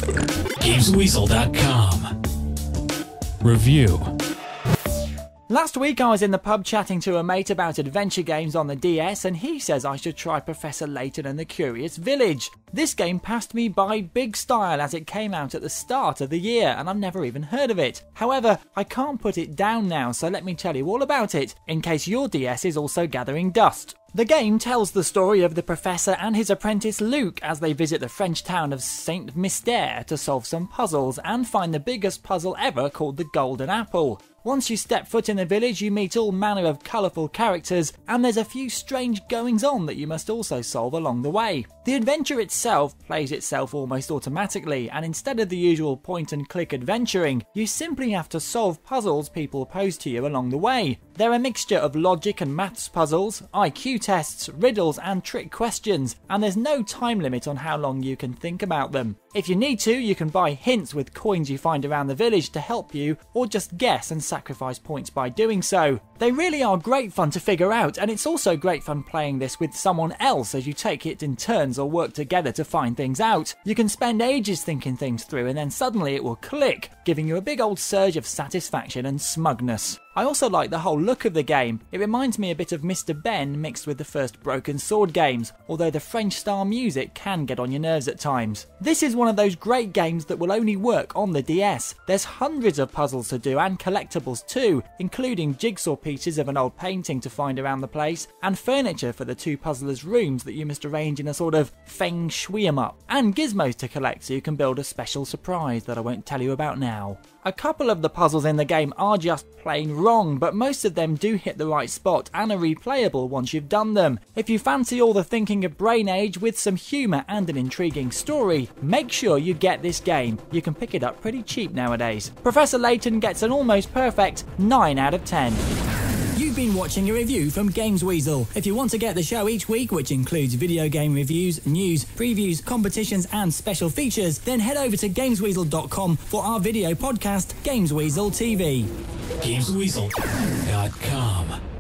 GamesWeasel.com. Review. Last week I was in the pub chatting to a mate about adventure games on the DS, and he says I should try Professor Layton and the Curious Village. This game passed me by big style as it came out at the start of the year and I've never even heard of it. However, I can't put it down now, so let me tell you all about it, in case your DS is also gathering dust. The game tells the story of the professor and his apprentice Luke as they visit the French town of Saint Mystère to solve some puzzles and find the biggest puzzle ever called the Golden Apple. Once you step foot in the village, you meet all manner of colourful characters, and there's a few strange goings-on that you must also solve along the way. The adventure itself plays itself almost automatically, and instead of the usual point-and-click adventuring, you simply have to solve puzzles people pose to you along the way. They're a mixture of logic and maths puzzles, IQ tests, riddles and trick questions, and there's no time limit on how long you can think about them. If you need to, you can buy hints with coins you find around the village to help you, or just guess and sacrifice points by doing so. They really are great fun to figure out, and it's also great fun playing this with someone else as you take it in turns or work together to find things out. You can spend ages thinking things through and then suddenly it will click, giving you a big old surge of satisfaction and smugness. I also like the whole look of the game. It reminds me a bit of Mr. Ben mixed with the first Broken Sword games, although the French style music can get on your nerves at times. This is one of those great games that will only work on the DS. There's hundreds of puzzles to do and collectibles too, including jigsaw pieces of an old painting to find around the place, and furniture for the two puzzlers' rooms that you must arrange in a sort of feng shui-em-up, and gizmos to collect so you can build a special surprise that I won't tell you about now. A couple of the puzzles in the game are just plain wrong, but most of them do hit the right spot and are replayable once you've done them. If you fancy all the thinking of Brain Age with some humour and an intriguing story, make sure you get this game. You can pick it up pretty cheap nowadays. Professor Layton gets an almost perfect 9 out of 10. You've been watching a review from Games Weasel. If you want to get the show each week, which includes video game reviews, news, previews, competitions and special features, then head over to GamesWeasel.com for our video podcast, Games Weasel TV. GamesWeasel.com.